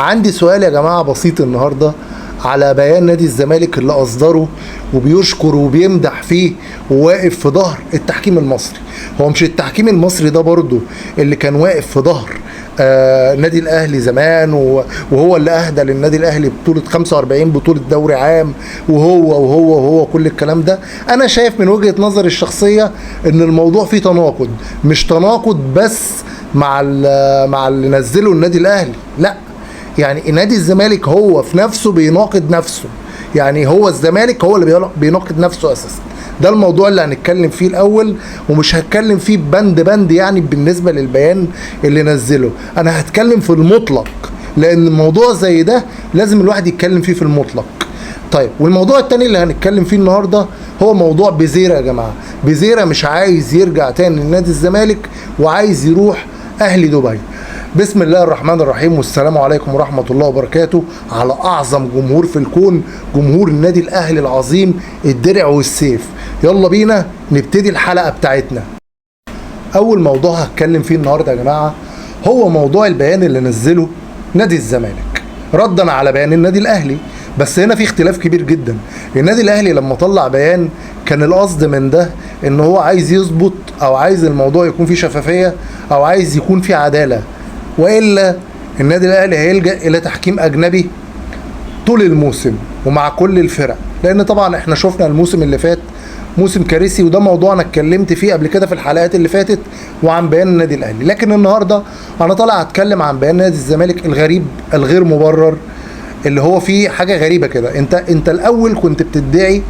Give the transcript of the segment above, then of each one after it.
عندي سؤال يا جماعة بسيط النهاردة على بيان نادي الزمالك اللي أصدره وبيشكر وبيمدح فيه وواقف في ظهر التحكيم المصري. هو مش التحكيم المصري ده برضو اللي كان واقف في ظهر نادي الأهلي زمان وهو اللي أهدى للنادي الأهلي بطولة 45 بطولة دوري عام وهو كل الكلام ده. أنا شايف من وجهة نظري الشخصية إن الموضوع فيه تناقض، مش تناقض بس مع اللي نزله النادي الأهلي، لأ، يعني نادي الزمالك هو في نفسه بيناقض نفسه، يعني هو الزمالك هو اللي بيناقض نفسه اساسا. ده الموضوع اللي هنتكلم فيه الاول، ومش هتكلم فيه بند يعني بالنسبه للبيان اللي نزله، انا هتكلم في المطلق، لان الموضوع زي ده لازم الواحد يتكلم فيه في المطلق. طيب، والموضوع التاني اللي هنتكلم فيه النهارده هو موضوع بيزيرة يا جماعه. بيزيرة مش عايز يرجع تاني لنادي الزمالك وعايز يروح اهلي دبي. بسم الله الرحمن الرحيم، والسلام عليكم ورحمة الله وبركاته على أعظم جمهور في الكون، جمهور النادي الأهلي العظيم، الدرع والسيف. يلا بينا نبتدي الحلقة بتاعتنا. أول موضوع هتكلم فيه النهاردة يا جماعة هو موضوع البيان اللي نزله نادي الزمالك ردا على بيان النادي الأهلي. بس هنا في اختلاف كبير جدا. النادي الأهلي لما طلع بيان كان القصد من ده إن هو عايز يظبط، أو عايز الموضوع يكون فيه شفافية، أو عايز يكون فيه عدالة، وإلا النادي الأهلي هيلجأ إلى تحكيم أجنبي طول الموسم ومع كل الفرق، لأن طبعا احنا شفنا الموسم اللي فات موسم كارثي، وده موضوع أنا اتكلمت فيه قبل كده في الحلقات اللي فاتت وعن بيان النادي الأهلي. لكن النهاردة أنا طالع أتكلم عن بيان نادي الزمالك الغريب الغير مبرر، اللي هو فيه حاجة غريبة كده. انت الأول كنت بتدعي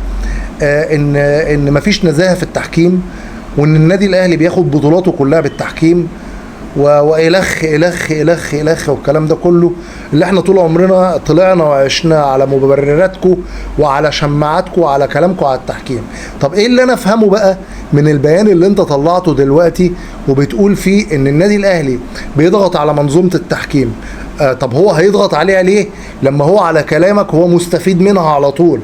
إن مفيش نزاهة في التحكيم، وإن النادي الأهلي بياخد بطولاته كلها بالتحكيم والخ الخ الخ الخ والكلام ده كله، اللي احنا طول عمرنا طلعنا وعشنا على مبرراتكم وعلى شماعاتكم وعلى كلامكم على التحكيم. طب ايه اللي انا افهمه بقى من البيان اللي انت طلعته دلوقتي وبتقول فيه ان النادي الاهلي بيضغط على منظومة التحكيم؟ طب هو هيضغط عليها ليه لما هو على كلامك هو مستفيد منها على طول؟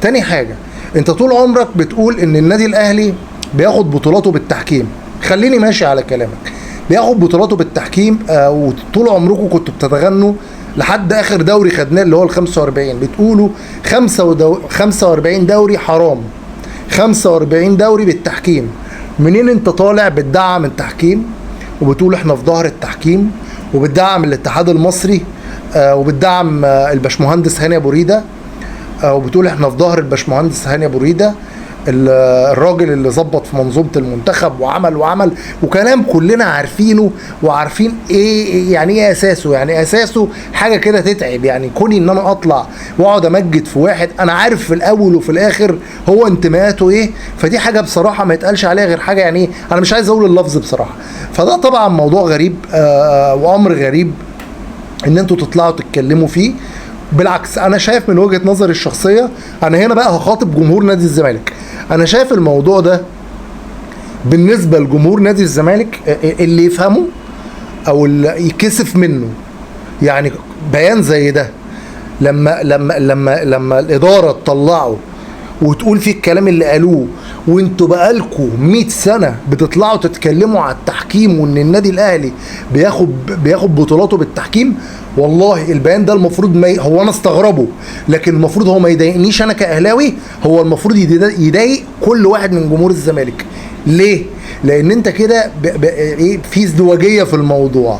تاني حاجة، انت طول عمرك بتقول ان النادي الاهلي بياخد بطولاته بالتحكيم. خليني ماشي على كلامك، بياخد بطولاته بالتحكيم، وطول عمركم كنتوا بتتغنوا لحد اخر دوري خدناه اللي هو ال 45، بتقولوا 45 دوري حرام، 45 دوري بالتحكيم. منين انت طالع بتدعم التحكيم وبتقول احنا في ظهر التحكيم، وبتدعم الاتحاد المصري، وبتدعم الباشمهندس هاني ابو ريده، وبتقول احنا في ظهر الباشمهندس هاني ابو ريده الراجل اللي ظبط في منظومه المنتخب وعمل وكلام كلنا عارفينه وعارفين ايه يعني ايه اساسه. يعني اساسه حاجه كده تتعب، يعني كوني ان انا اطلع واقعد امجد في واحد انا عارف في الاول وفي الاخر هو انتماءاته ايه، فدي حاجه بصراحه ما يتقالش عليها غير حاجه، يعني ايه، انا مش عايز اقول اللفظ بصراحه. فده طبعا موضوع غريب، وامر غريب ان انتوا تطلعوا تتكلموا فيه. بالعكس، انا شايف من وجهة نظري الشخصية، انا هنا بقى هخاطب جمهور نادي الزمالك، انا شايف الموضوع ده بالنسبة لجمهور نادي الزمالك اللي يفهمه او اللي يكسف منه. يعني بيان زي ده لما الادارة تطلعه وتقول فيه الكلام اللي قالوه، وانتوا بقالكوا 100 سنة بتطلعوا تتكلموا على التحكيم وان النادي الاهلي بياخد بطولاته بالتحكيم، والله البيان ده المفروض هو انا استغربه، لكن المفروض هو ما يضايقنيش انا كاهلاوي، هو المفروض يضايق كل واحد من جمهور الزمالك. ليه؟ لان انت كده في ازدواجية في الموضوع.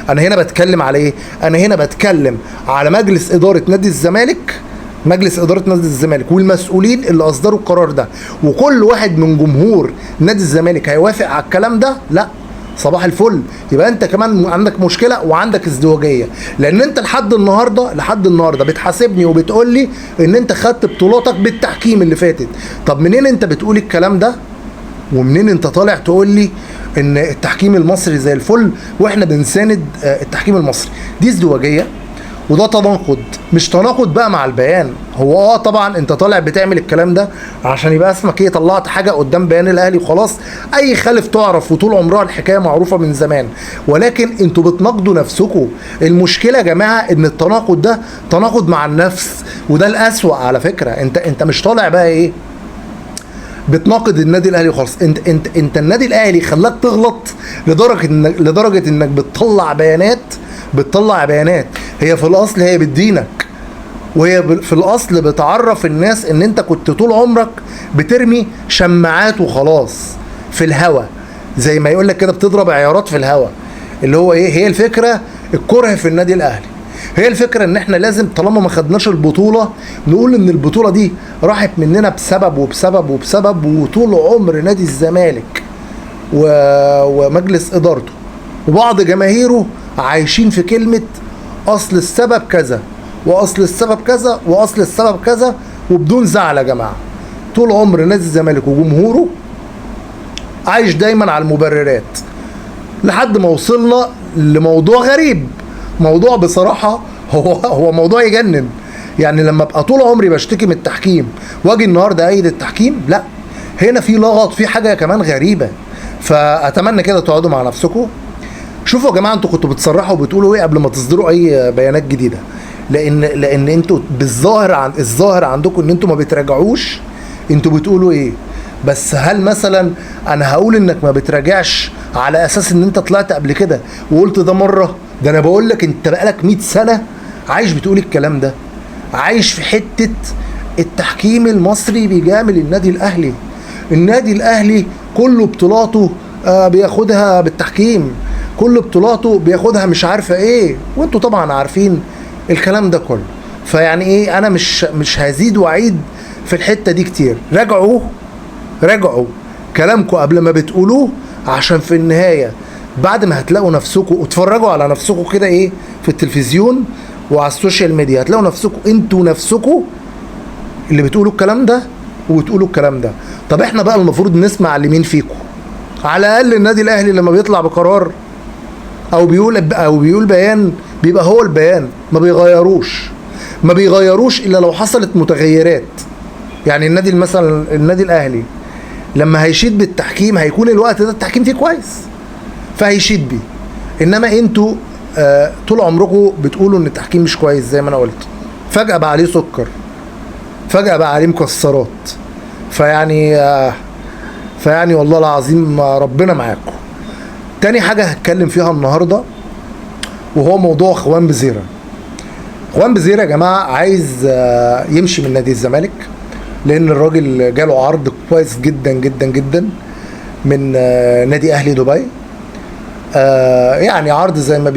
انا هنا بتكلم على ايه؟ انا هنا بتكلم على مجلس ادارة نادي الزمالك، مجلس إدارة نادي الزمالك والمسؤولين اللي أصدروا القرار ده، وكل واحد من جمهور نادي الزمالك هيوافق على الكلام ده. لا، صباح الفل، يبقى انت كمان عندك مشكلة وعندك ازدواجية، لان انت لحد النهاردة بتحاسبني وبتقول لي ان انت خدت بطولاتك بالتحكيم اللي فاتت. طب منين انت بتقول الكلام ده؟ ومنين انت طالع تقول لي ان التحكيم المصري زي الفل واحنا بنساند التحكيم المصري؟ دي ازدواجية وده تناقض. مش تناقض بقى مع البيان، هو طبعا انت طالع بتعمل الكلام ده عشان يبقى اسمك ايه، طلعت حاجه قدام بيان الاهلي وخلاص، اي خالف تعرف، وطول عمرها الحكايه معروفه من زمان، ولكن انتوا بتناقضوا نفسكم. المشكله يا جماعه ان التناقض ده تناقض مع النفس، وده الاسوأ على فكره. انت مش طالع بقى ايه بتناقض النادي الاهلي وخلاص، انت النادي الاهلي خلاك تغلط لدرجه انك بتطلع بيانات هي في الاصل هي بتدينك، وهي في الاصل بتعرف الناس ان انت كنت طول عمرك بترمي شماعات وخلاص في الهوا، زي ما يقول لك كده بتضرب عيارات في الهوا. اللي هو ايه هي الفكره؟ الكره في النادي الاهلي. هي الفكره ان احنا لازم طالما ما خدناش البطوله نقول ان البطوله دي راحت مننا بسبب وبسبب وبسبب، وطول عمر نادي الزمالك ومجلس ادارته وبعض جماهيره عايشين في كلمه اصل السبب كذا واصل السبب كذا واصل السبب كذا، وبدون زعل يا جماعه. طول عمر نادي الزمالك وجمهوره عايش دايما على المبررات، لحد ما وصلنا لموضوع غريب. موضوع بصراحه هو موضوع يجنن. يعني لما ابقى طول عمري بشتكي من التحكيم واجي النهارده ايد التحكيم، لا، هنا في لغط، في حاجه كمان غريبه. فاتمنى كده تقعدوا مع نفسكم. شوفوا يا جماعه، انتوا كنتوا بتصرحوا وبتقولوا ايه قبل ما تصدروا اي بيانات جديده، لان انتوا الظاهر عندكم ان انتوا ما بتراجعوش انتوا بتقولوا ايه. بس هل مثلا انا هقول انك ما بتراجعش على اساس ان انت طلعت قبل كده وقلت ده مره؟ ده انا بقول لك انت بقالك 100 سنه عايش بتقول الكلام ده، عايش في حته التحكيم المصري بيجامل النادي الاهلي. النادي الاهلي كل بطولاته بياخدها بالتحكيم، كل بطولاته بياخدها مش عارفه ايه، وانتوا طبعا عارفين الكلام ده كله. فيعني ايه، انا مش هزيد واعيد في الحته دي كتير. راجعوا كلامكم قبل ما بتقولوه، عشان في النهايه بعد ما هتلاقوا نفسكم وتفرجوا على نفسكم كده ايه في التلفزيون وعلى السوشيال ميديا، هتلاقوا نفسكم انتوا نفسكم اللي بتقولوا الكلام ده وبتقولوا الكلام ده. طب احنا بقى المفروض نسمع لمين فيكم؟ على الاقل النادي الاهلي لما بيطلع بقرار او بيقول بيان، بيبقى هو البيان، ما بيغيروش الا لو حصلت متغيرات. يعني النادي الاهلي لما هيشيد بالتحكيم هيكون الوقت ده التحكيم فيه كويس فهيشيد بيه. انما انتوا طول عمركم بتقولوا ان التحكيم مش كويس زي ما انا قلت، فجأة بقى عليه سكر، فجأة بقى عليه مكسرات. فيعني والله العظيم ربنا معاكم. تاني حاجة هتكلم فيها النهاردة وهو موضوع خوان بزيرة. خوان بزيرة يا جماعة عايز يمشي من نادي الزمالك، لان الراجل جاله عرض كويس جدا جدا جدا من نادي اهلي دبي. يعني عرض زي ما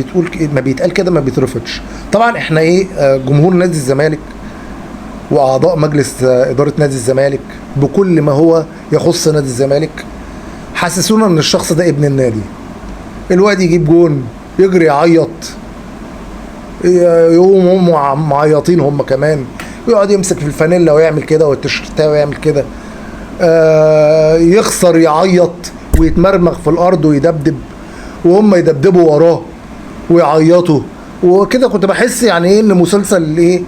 بيتقال كده ما بيترفضش. طبعا احنا ايه، جمهور نادي الزمالك واعضاء مجلس اداره نادي الزمالك بكل ما هو يخص نادي الزمالك حسسونا ان الشخص ده ابن النادي. الواد يجيب جون يجري يعيط، يقوموا هم معيطين هم كمان، ويقعد يمسك في الفانيلا ويعمل كده والتيشيرتات ويعمل كده، يخسر يعيط ويتمرمغ في الارض ويدبدب وهم يدبدبوا وراه ويعيطوا وكده. كنت بحس يعني ايه ان مسلسل ايه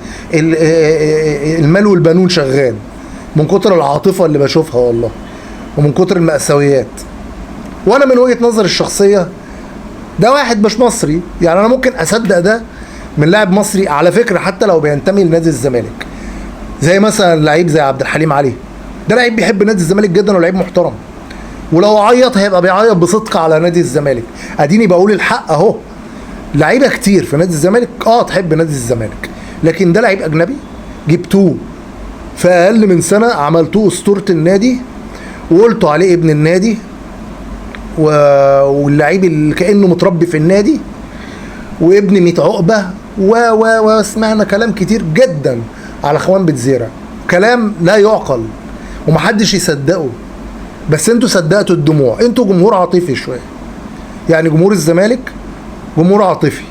المال والبنون شغال من كتر العاطفه اللي بشوفها والله، ومن كتر المأساويات. وانا من وجهه نظري الشخصيه ده واحد مش مصري، يعني انا ممكن اصدق ده من لاعب مصري على فكره حتى لو بينتمي لنادي الزمالك، زي مثلا لعيب زي عبد الحليم علي. ده لعيب بيحب نادي الزمالك جدا ولعيب محترم، ولو عيط هيبقى بيعيط بصدق على نادي الزمالك. اديني بقول الحق اهو. لعيبه كتير في نادي الزمالك تحب نادي الزمالك، لكن ده لعيب اجنبي جبتوه في اقل من سنه، عملتوه اسطوره النادي وقلتوا عليه ابن النادي، واللعيب اللي كانه متربي في النادي وابن 100 عقبه وسمعنا كلام كتير جدا على خوان بتزيرة، كلام لا يعقل ومحدش يصدقه. بس انتوا صدقتوا الدموع. انتوا جمهور عاطفي شويه، يعني جمهور الزمالك جمهور عاطفي،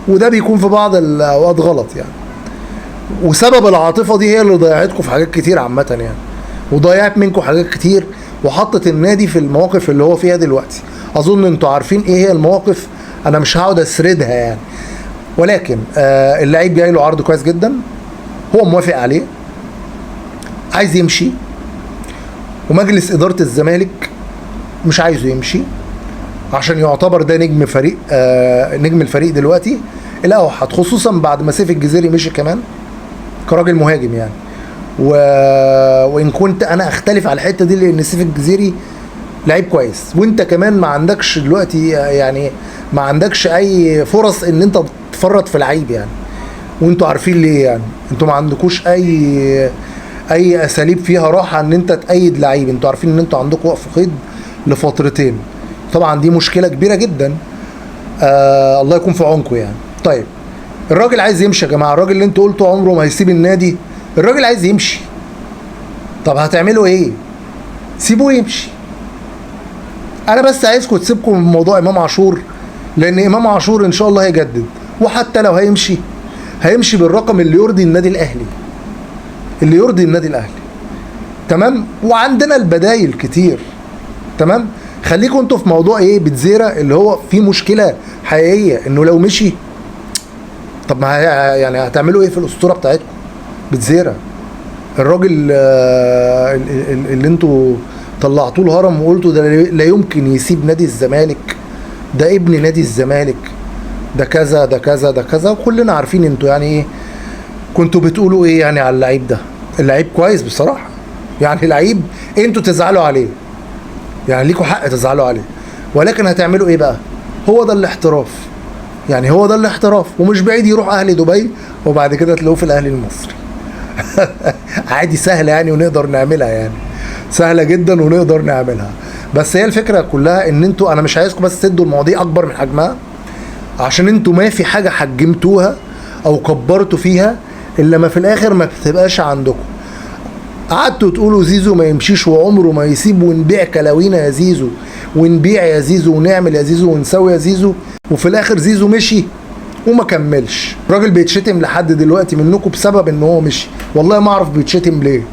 وده بيكون في بعض الاوقات غلط يعني. وسبب العاطفه دي هي اللي ضيعتكم في حاجات كتير عامه يعني، وضيعت منكم حاجات كتير وحطت النادي في المواقف اللي هو فيها دلوقتي. اظن انتوا عارفين ايه هي المواقف، انا مش هقعد اسردها يعني. ولكن اللعيب جاي له عرض كويس جدا، هو موافق عليه، عايز يمشي، ومجلس اداره الزمالك مش عايزه يمشي عشان يعتبر ده نجم فريق، نجم الفريق دلوقتي الاوحد، خصوصا بعد ما سيف الجزيري مشي كمان كراجل مهاجم يعني. وان كنت انا اختلف على الحته دي، لان سيف الجزيري لعيب كويس، وانت كمان ما عندكش دلوقتي يعني ما عندكش اي فرص ان انت بتفرط في لعيب يعني، وانتوا عارفين ليه يعني. انتوا ما عندكوش اي اساليب فيها راحه ان انت تأيد لعيب، انتوا عارفين ان انتوا عندكم وقف قيد لفترتين. طبعا دي مشكله كبيره جدا. الله يكون في عونكم يعني. طيب الراجل عايز يمشي يا جماعه، الراجل اللي انتوا قلتوا عمره ما هيسيب النادي، الراجل عايز يمشي. طب هتعملوا ايه؟ سيبوه يمشي. انا بس عايزكم تسيبكم من موضوع امام عاشور، لان امام عاشور ان شاء الله هيجدد، وحتى لو هيمشي بالرقم اللي يرضي النادي الاهلي، اللي يرضي النادي الاهلي. تمام. وعندنا البدايل كتير. تمام. خليكم انتوا في موضوع ايه بتزيرة اللي هو في مشكله حقيقيه انه لو مشي. طب ما يعني هتعملوا ايه في الاسطوره بتاعتكم بتزيرة؟ الراجل اللي انتوا طلعتوه الهرم وقلتوا ده لا يمكن يسيب نادي الزمالك، ده ابن نادي الزمالك، ده كذا ده كذا ده كذا، وكلنا عارفين انتوا يعني ايه كنتوا بتقولوا ايه يعني على اللعيب ده. اللعيب كويس بصراحه يعني، لعيب انتوا تزعلوا عليه يعني، ليكوا حق تزعلوا عليه، ولكن هتعملوا ايه بقى؟ هو ده الاحتراف يعني، هو ده الاحتراف. ومش بعيد يروح اهلي دبي وبعد كده تلاقوه في الاهلي المصري. عادي، سهله يعني ونقدر نعملها يعني، سهله جدا ونقدر نعملها. بس هي الفكره كلها ان انتوا، انا مش عايزكم بس تدوا المواضيع اكبر من حجمها، عشان انتوا ما في حاجه حجمتوها او كبرتوا فيها الا ما في الاخر ما بتبقاش عندكم. قعدتوا تقولوا زيزو ما يمشيش وعمره ما يسيب، ونبيع كلاوينا يا زيزو، ونبيع يا زيزو، ونعمل يا زيزو، ونسوي يا زيزو، وفي الاخر زيزو مشي وما كملش. الراجل بيتشتم لحد دلوقتي منكم بسبب ان هو مشي، والله ما اعرف بيتشتم ليه،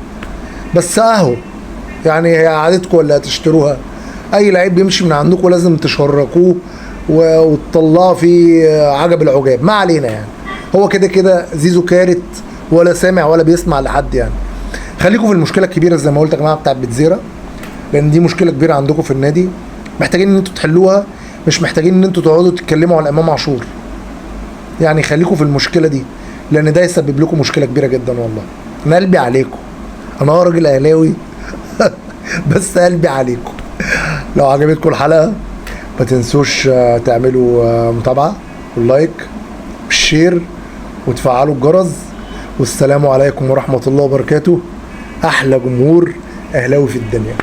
بس اهو يعني هي عادتكم ولا هتشتروها؟ اي لعيب بيمشي من عندكم لازم تشركوه وتطلعوا فيه عجب العجاب. ما علينا يعني، هو كده كده زيزو كارت ولا سامع ولا بيسمع لحد يعني. خليكم في المشكله الكبيره زي ما قلت يا جماعه بتاعت بتزيرة، لان دي مشكله كبيره عندكم في النادي، محتاجين ان انتوا تحلوها، مش محتاجين ان انتوا تقعدوا تتكلموا على امام عاشور يعني. خليكم في المشكله دي، لان ده يسبب لكم مشكله كبيره جدا. والله انا قلبي عليكم، انا راجل اهلاوي بس قلبي عليكم. لو عجبتكم الحلقه ما تنسوش تعملوا متابعه واللايك والشير وتفعلوا الجرس. والسلام عليكم ورحمه الله وبركاته. احلى جمهور اهلاوي في الدنيا.